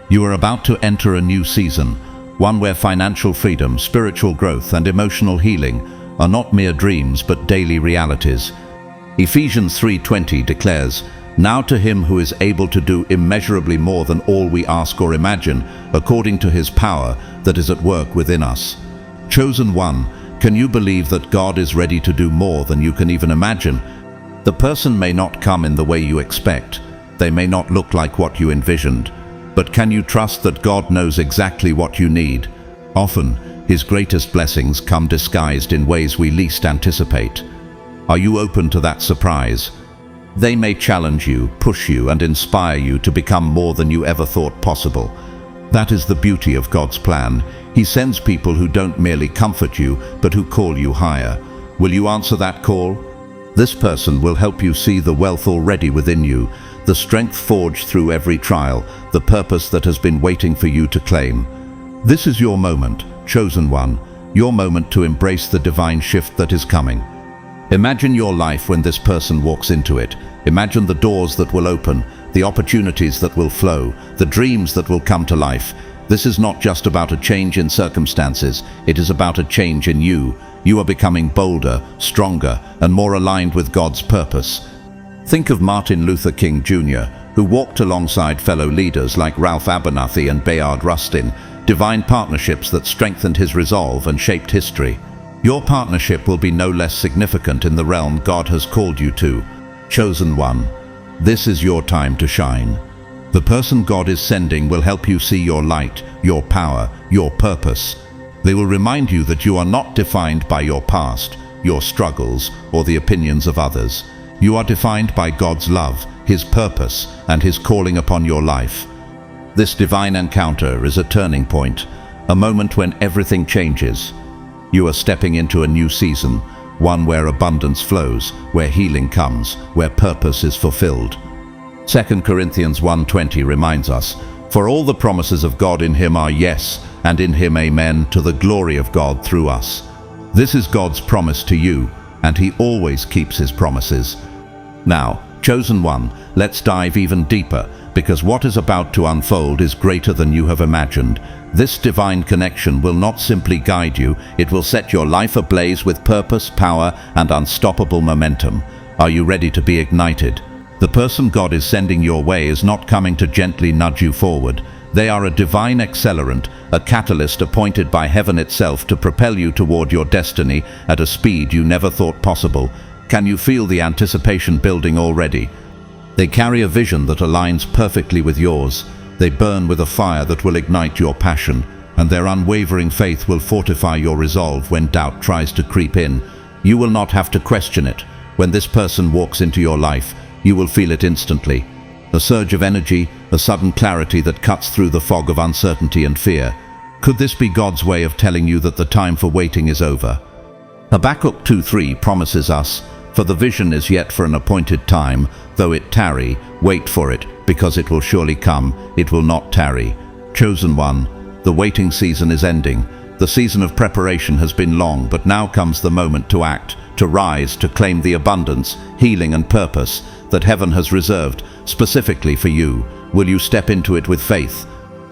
You are about to enter a new season, one where financial freedom, spiritual growth, and emotional healing are not mere dreams but daily realities. Ephesians 3:20 declares, "Now to Him who is able to do immeasurably more than all we ask or imagine, according to His power that is at work within us." Chosen one, can you believe that God is ready to do more than you can even imagine? The person may not come in the way you expect. They may not look like what you envisioned. But can you trust that God knows exactly what you need? Often, His greatest blessings come disguised in ways we least anticipate. Are you open to that surprise? They may challenge you, push you, and inspire you to become more than you ever thought possible. That is the beauty of God's plan. He sends people who don't merely comfort you, but who call you higher. Will you answer that call? This person will help you see the wealth already within you, the strength forged through every trial, the purpose that has been waiting for you to claim. This is your moment, chosen one, your moment to embrace the divine shift that is coming. Imagine your life when this person walks into it. Imagine the doors that will open, the opportunities that will flow, the dreams that will come to life. This is not just about a change in circumstances, it is about a change in you. You are becoming bolder, stronger, and more aligned with God's purpose. Think of Martin Luther King Jr., who walked alongside fellow leaders like Ralph Abernathy and Bayard Rustin, divine partnerships that strengthened his resolve and shaped history. Your partnership will be no less significant in the realm God has called you to. Chosen one, this is your time to shine. The person God is sending will help you see your light, your power, your purpose. They will remind you that you are not defined by your past, your struggles, or the opinions of others. You are defined by God's love, His purpose, and His calling upon your life. This divine encounter is a turning point, a moment when everything changes. You are stepping into a new season, one where abundance flows, where healing comes, where purpose is fulfilled. 2 Corinthians 1:20 reminds us, "For all the promises of God in him are yes, and in him amen, to the glory of God through us." This is God's promise to you, and he always keeps his promises. Now, chosen one, let's dive even deeper, because what is about to unfold is greater than you have imagined. This divine connection will not simply guide you, it will set your life ablaze with purpose, power, and unstoppable momentum. Are you ready to be ignited? The person God is sending your way is not coming to gently nudge you forward. They are a divine accelerant, a catalyst appointed by heaven itself to propel you toward your destiny at a speed you never thought possible. Can you feel the anticipation building already? They carry a vision that aligns perfectly with yours. They burn with a fire that will ignite your passion, and their unwavering faith will fortify your resolve when doubt tries to creep in. You will not have to question it. When this person walks into your life, you will feel it instantly. A surge of energy, a sudden clarity that cuts through the fog of uncertainty and fear. Could this be God's way of telling you that the time for waiting is over? Habakkuk 2:3 promises us, "For the vision is yet for an appointed time, though it tarry, wait for it, because it will surely come, it will not tarry." Chosen one, the waiting season is ending. The season of preparation has been long, but now comes the moment to act, to rise, to claim the abundance, healing and purpose that heaven has reserved specifically for you. Will you step into it with faith?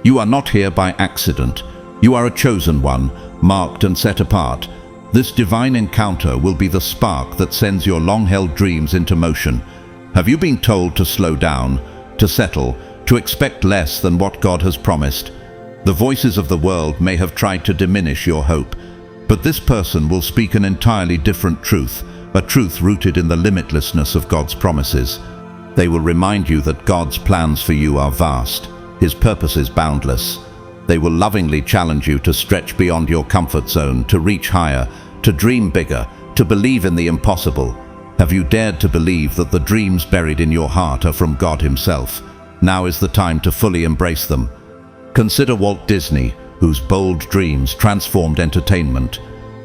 You are not here by accident. You are a chosen one, marked and set apart. This divine encounter will be the spark that sends your long-held dreams into motion. Have you been told to slow down, to settle, to expect less than what God has promised? The voices of the world may have tried to diminish your hope, but this person will speak an entirely different truth, a truth rooted in the limitlessness of God's promises. They will remind you that God's plans for you are vast, his purpose is boundless. They will lovingly challenge you to stretch beyond your comfort zone, to reach higher, to dream bigger, to believe in the impossible. Have you dared to believe that the dreams buried in your heart are from God himself? Now is the time to fully embrace them. Consider Walt Disney, whose bold dreams transformed entertainment.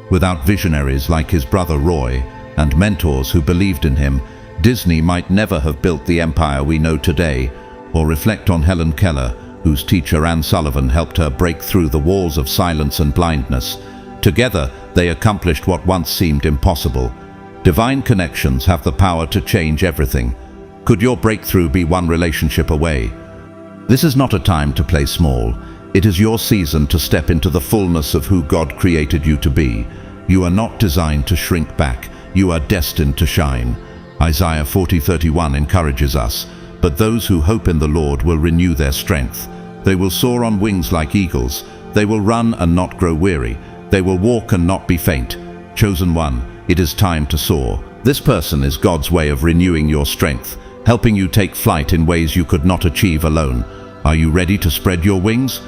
Without visionaries like his brother Roy and mentors who believed in him, Disney might never have built the empire we know today. Or reflect on Helen Keller, whose teacher Anne Sullivan helped her break through the walls of silence and blindness. Together, they accomplished what once seemed impossible. Divine connections have the power to change everything. Could your breakthrough be one relationship away? This is not a time to play small. It is your season to step into the fullness of who God created you to be. You are not designed to shrink back. You are destined to shine. Isaiah 40:31 encourages us, "But those who hope in the Lord will renew their strength. They will soar on wings like eagles. They will run and not grow weary. They will walk and not be faint." Chosen one, it is time to soar. This person is God's way of renewing your strength, helping you take flight in ways you could not achieve alone. Are you ready to spread your wings?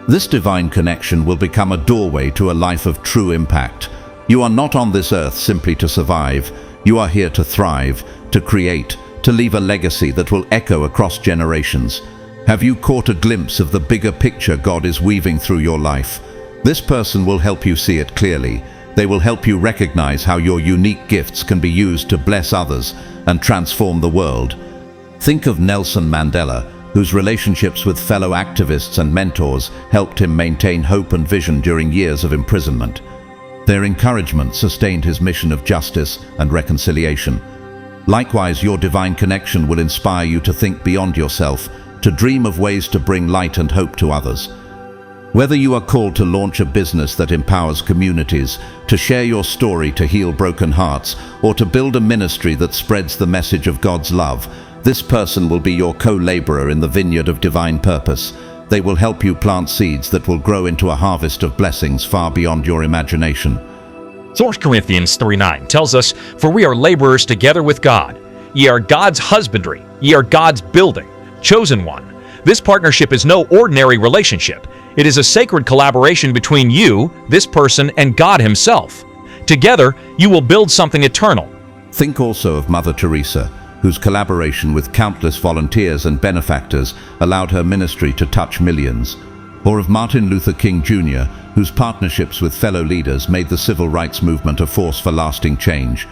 This divine connection will become a doorway to a life of true impact. You are not on this earth simply to survive. You are here to thrive, to create, to leave a legacy that will echo across generations. Have you caught a glimpse of the bigger picture God is weaving through your life? This person will help you see it clearly. They will help you recognize how your unique gifts can be used to bless others and transform the world. Think of Nelson Mandela, whose relationships with fellow activists and mentors helped him maintain hope and vision during years of imprisonment. Their encouragement sustained his mission of justice and reconciliation. Likewise, your divine connection will inspire you to think beyond yourself, to dream of ways to bring light and hope to others. Whether you are called to launch a business that empowers communities, to share your story to heal broken hearts, or to build a ministry that spreads the message of God's love, this person will be your co-laborer in the vineyard of divine purpose. They will help you plant seeds that will grow into a harvest of blessings far beyond your imagination. 1 Corinthians 3:9 tells us, "For we are laborers together with God. Ye are God's husbandry, ye are God's building." Chosen one. This partnership is no ordinary relationship. It is a sacred collaboration between you, this person, and God himself. Together, you will build something eternal. Think also of Mother Teresa, whose collaboration with countless volunteers and benefactors allowed her ministry to touch millions. Or of Martin Luther King Jr., whose partnerships with fellow leaders made the civil rights movement a force for lasting change.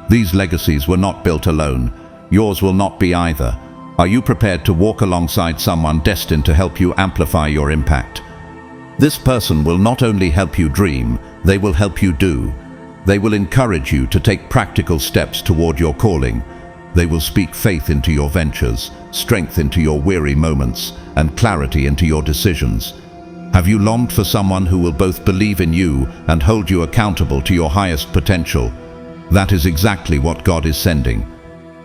These legacies were not built alone. Yours will not be either. Are you prepared to walk alongside someone destined to help you amplify your impact? This person will not only help you dream, they will help you do. They will encourage you to take practical steps toward your calling. They will speak faith into your ventures, strength into your weary moments, and clarity into your decisions. Have you longed for someone who will both believe in you and hold you accountable to your highest potential? That is exactly what God is sending.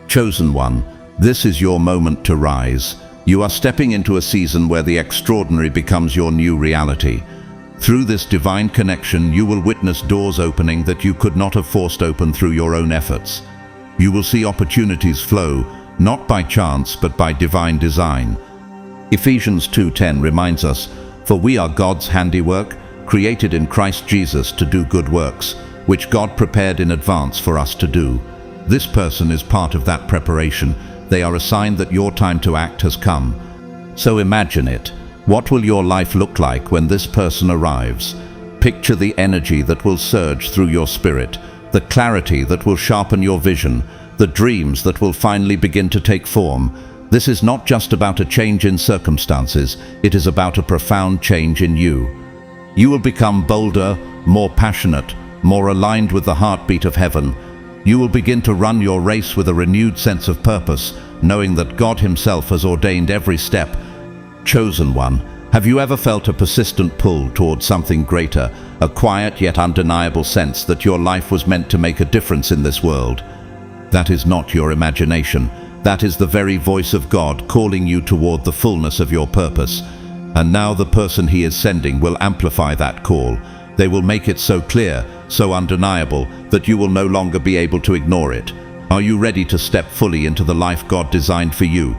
Chosen one, this is your moment to rise. You are stepping into a season where the extraordinary becomes your new reality. Through this divine connection, you will witness doors opening that you could not have forced open through your own efforts. You will see opportunities flow, not by chance, but by divine design. Ephesians 2:10 reminds us, "For we are God's handiwork, created in Christ Jesus to do good works, which God prepared in advance for us to do." This person is part of that preparation. They are a sign that your time to act has come. So imagine it. What will your life look like when this person arrives? Picture the energy that will surge through your spirit, the clarity that will sharpen your vision, the dreams that will finally begin to take form. This is not just about a change in circumstances, it is about a profound change in you. You will become bolder, more passionate, more aligned with the heartbeat of heaven. You will begin to run your race with a renewed sense of purpose, knowing that God Himself has ordained every step. Chosen one, have you ever felt a persistent pull towards something greater, a quiet yet undeniable sense that your life was meant to make a difference in this world? That is not your imagination. That is the very voice of God calling you toward the fullness of your purpose. And now the person He is sending will amplify that call. They will make it so clear, so undeniable, that you will no longer be able to ignore it. Are you ready to step fully into the life God designed for you?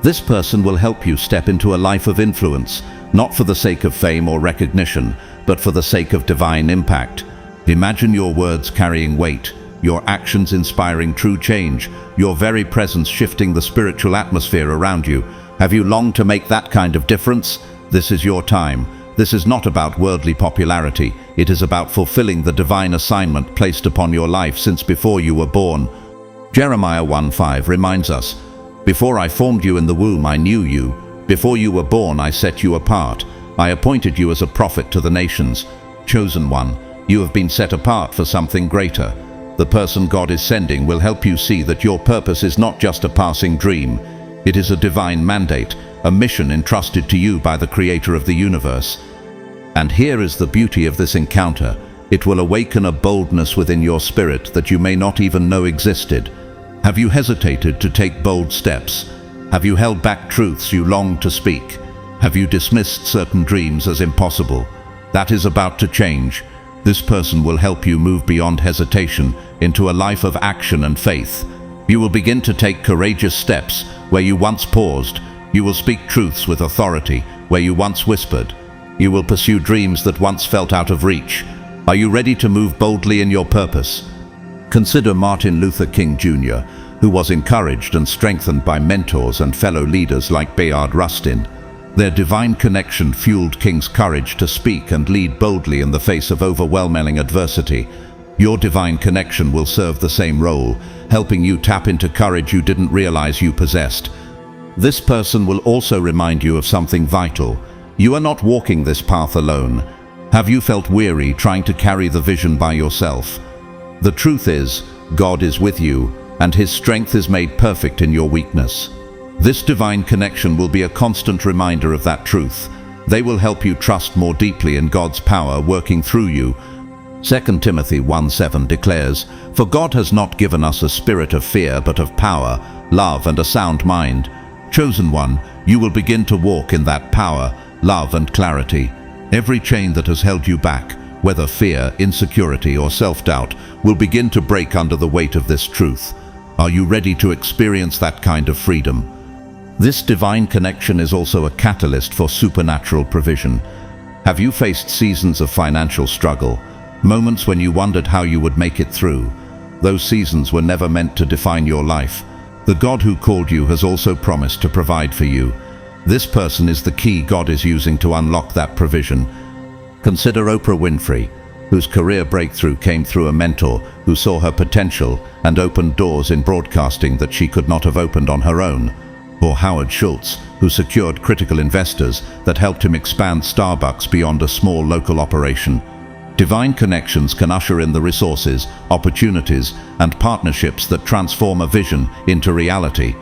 This person will help you step into a life of influence, not for the sake of fame or recognition, but for the sake of divine impact. Imagine your words carrying weight, your actions inspiring true change, your very presence shifting the spiritual atmosphere around you. Have you longed to make that kind of difference? This is your time. This is not about worldly popularity. It is about fulfilling the divine assignment placed upon your life since before you were born. Jeremiah 1:5 reminds us, "Before I formed you in the womb, I knew you. Before you were born, I set you apart. I appointed you as a prophet to the nations." Chosen one, you have been set apart for something greater. The person God is sending will help you see that your purpose is not just a passing dream. It is a divine mandate, a mission entrusted to you by the Creator of the universe. And here is the beauty of this encounter. It will awaken a boldness within your spirit that you may not even know existed. Have you hesitated to take bold steps? Have you held back truths you longed to speak? Have you dismissed certain dreams as impossible? That is about to change. This person will help you move beyond hesitation into a life of action and faith. You will begin to take courageous steps where you once paused. You will speak truths with authority where you once whispered. You will pursue dreams that once felt out of reach. Are you ready to move boldly in your purpose? Consider Martin Luther King Jr., who was encouraged and strengthened by mentors and fellow leaders like Boaz. Their divine connection fueled King's courage to speak and lead boldly in the face of overwhelming adversity. Your divine connection will serve the same role, helping you tap into courage you didn't realize you possessed. This person will also remind you of something vital. You are not walking this path alone. Have you felt weary trying to carry the vision by yourself? The truth is, God is with you, and His strength is made perfect in your weakness. This divine connection will be a constant reminder of that truth. They will help you trust more deeply in God's power working through you. 2 Timothy 1:7 declares, "For God has not given us a spirit of fear, but of power, love, and a sound mind." Chosen one, you will begin to walk in that power, love, and clarity. Every chain that has held you back, whether fear, insecurity, or self-doubt, will begin to break under the weight of this truth. Are you ready to experience that kind of freedom? This divine connection is also a catalyst for supernatural provision. Have you faced seasons of financial struggle, moments when you wondered how you would make it through? Those seasons were never meant to define your life. The God who called you has also promised to provide for you. This person is the key God is using to unlock that provision. Consider Oprah Winfrey, whose career breakthrough came through a mentor who saw her potential and opened doors in broadcasting that she could not have opened on her own. Or Howard Schultz, who secured critical investors that helped him expand Starbucks beyond a small local operation. Divine connections can usher in the resources, opportunities, and partnerships that transform a vision into reality.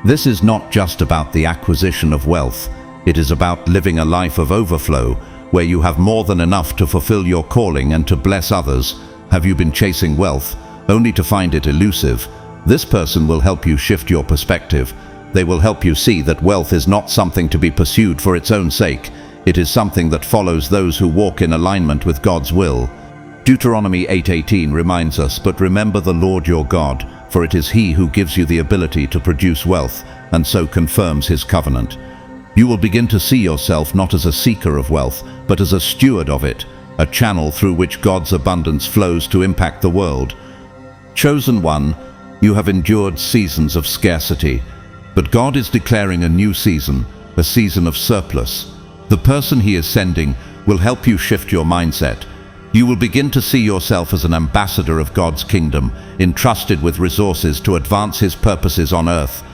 This is not just about the acquisition of wealth. It is about living a life of overflow, where you have more than enough to fulfill your calling and to bless others. Have you been chasing wealth, only to find it elusive? This person will help you shift your perspective. They will help you see that wealth is not something to be pursued for its own sake. It is something that follows those who walk in alignment with God's will. Deuteronomy 8:18 reminds us, "But remember the Lord your God, for it is He who gives you the ability to produce wealth, and so confirms His covenant." You will begin to see yourself not as a seeker of wealth, but as a steward of it, a channel through which God's abundance flows to impact the world. Chosen one, you have endured seasons of scarcity, but God is declaring a new season, a season of surplus. The person He is sending will help you shift your mindset. You will begin to see yourself as an ambassador of God's kingdom, entrusted with resources to advance His purposes on earth.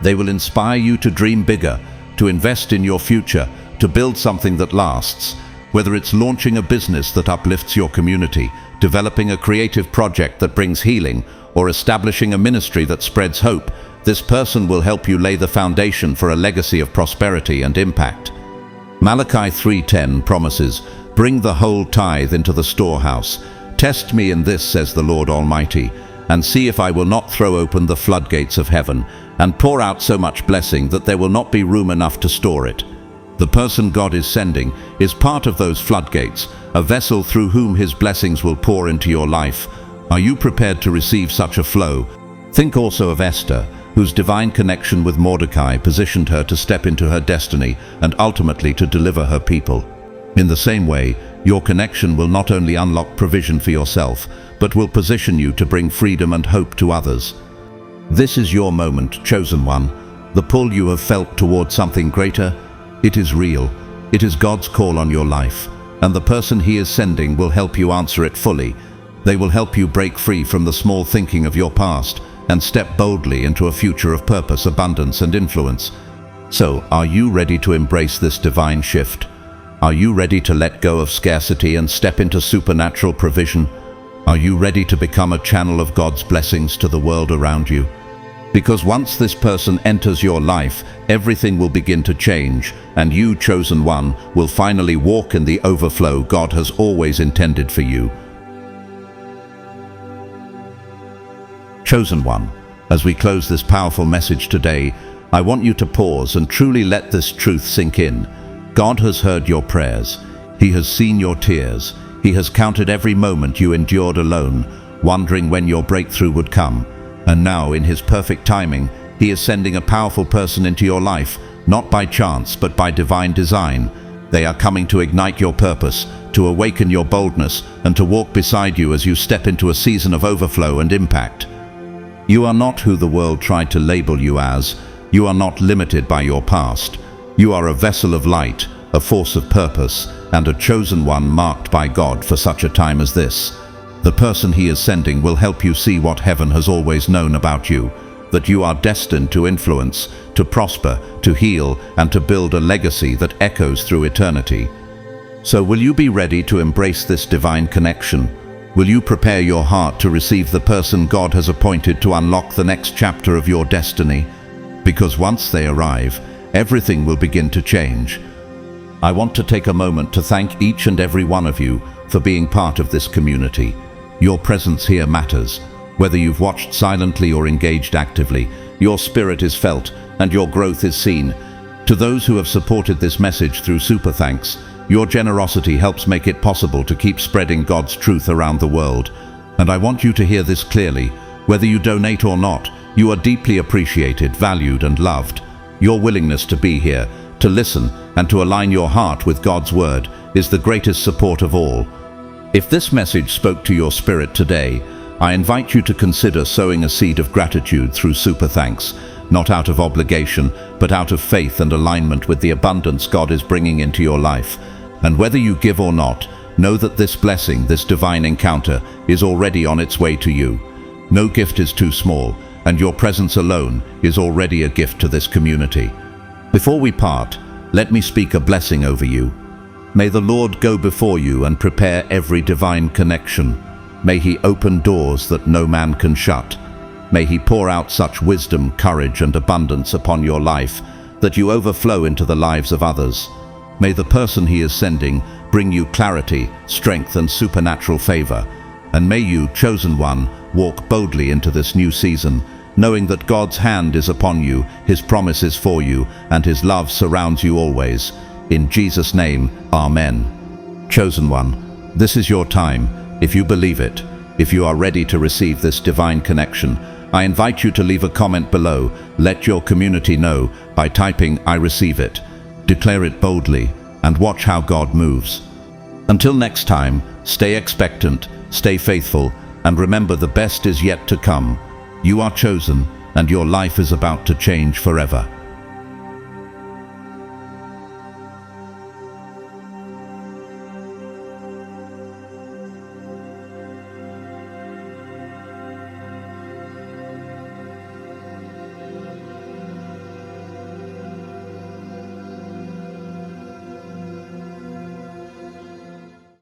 They will inspire you to dream bigger, to invest in your future, to build something that lasts. Whether it's launching a business that uplifts your community, developing a creative project that brings healing, or establishing a ministry that spreads hope, this person will help you lay the foundation for a legacy of prosperity and impact. Malachi 3:10 promises, "Bring the whole tithe into the storehouse. Test me in this, says the Lord Almighty, and see if I will not throw open the floodgates of heaven and pour out so much blessing that there will not be room enough to store it." The person God is sending is part of those floodgates, a vessel through whom His blessings will pour into your life. Are you prepared to receive such a flow? Think also of Esther, whose divine connection with Mordecai positioned her to step into her destiny and ultimately to deliver her people. In the same way, your connection will not only unlock provision for yourself, but will position you to bring freedom and hope to others. This is your moment, chosen one. The pull you have felt toward something greater, it is real. It is God's call on your life, and the person He is sending will help you answer it fully. They will help you break free from the small thinking of your past and step boldly into a future of purpose, abundance, and influence. So, are you ready to embrace this divine shift? Are you ready to let go of scarcity and step into supernatural provision? Are you ready to become a channel of God's blessings to the world around you? Because once this person enters your life, everything will begin to change, and you, chosen one, will finally walk in the overflow God has always intended for you. Chosen one, as we close this powerful message today, I want you to pause and truly let this truth sink in. God has heard your prayers. He has seen your tears. He has counted every moment you endured alone, wondering when your breakthrough would come. And now, in His perfect timing, He is sending a powerful person into your life, not by chance, but by divine design. They are coming to ignite your purpose, to awaken your boldness, and to walk beside you as you step into a season of overflow and impact. You are not who the world tried to label you as. You are not limited by your past. You are a vessel of light, a force of purpose, and a chosen one marked by God for such a time as this. The person He is sending will help you see what heaven has always known about you, that you are destined to influence, to prosper, to heal, and to build a legacy that echoes through eternity. So will you be ready to embrace this divine connection? Will you prepare your heart to receive the person God has appointed to unlock the next chapter of your destiny? Because once they arrive, everything will begin to change. I want to take a moment to thank each and every one of you for being part of this community. Your presence here matters. Whether you've watched silently or engaged actively, your spirit is felt and your growth is seen. To those who have supported this message through Super Thanks, your generosity helps make it possible to keep spreading God's truth around the world. And I want you to hear this clearly. Whether you donate or not, you are deeply appreciated, valued, and loved. Your willingness to be here, to listen, and to align your heart with God's word is the greatest support of all. If this message spoke to your spirit today, I invite you to consider sowing a seed of gratitude through Super Thanks, not out of obligation, but out of faith and alignment with the abundance God is bringing into your life. And whether you give or not, know that this blessing, this divine encounter, is already on its way to you. No gift is too small, and your presence alone is already a gift to this community. Before we part, let me speak a blessing over you. May the Lord go before you and prepare every divine connection. May He open doors that no man can shut. May He pour out such wisdom, courage, and abundance upon your life that you overflow into the lives of others. May the person He is sending bring you clarity, strength, and supernatural favor. And may you, chosen one, walk boldly into this new season, knowing that God's hand is upon you, His promise is for you, and His love surrounds you always. In Jesus' name, Amen. Chosen one, this is your time, if you believe it. If you are ready to receive this divine connection, I invite you to leave a comment below. Let your community know by typing "I receive it." Declare it boldly and watch how God moves. Until next time, stay expectant, stay faithful, and remember the best is yet to come. You are chosen, and your life is about to change forever.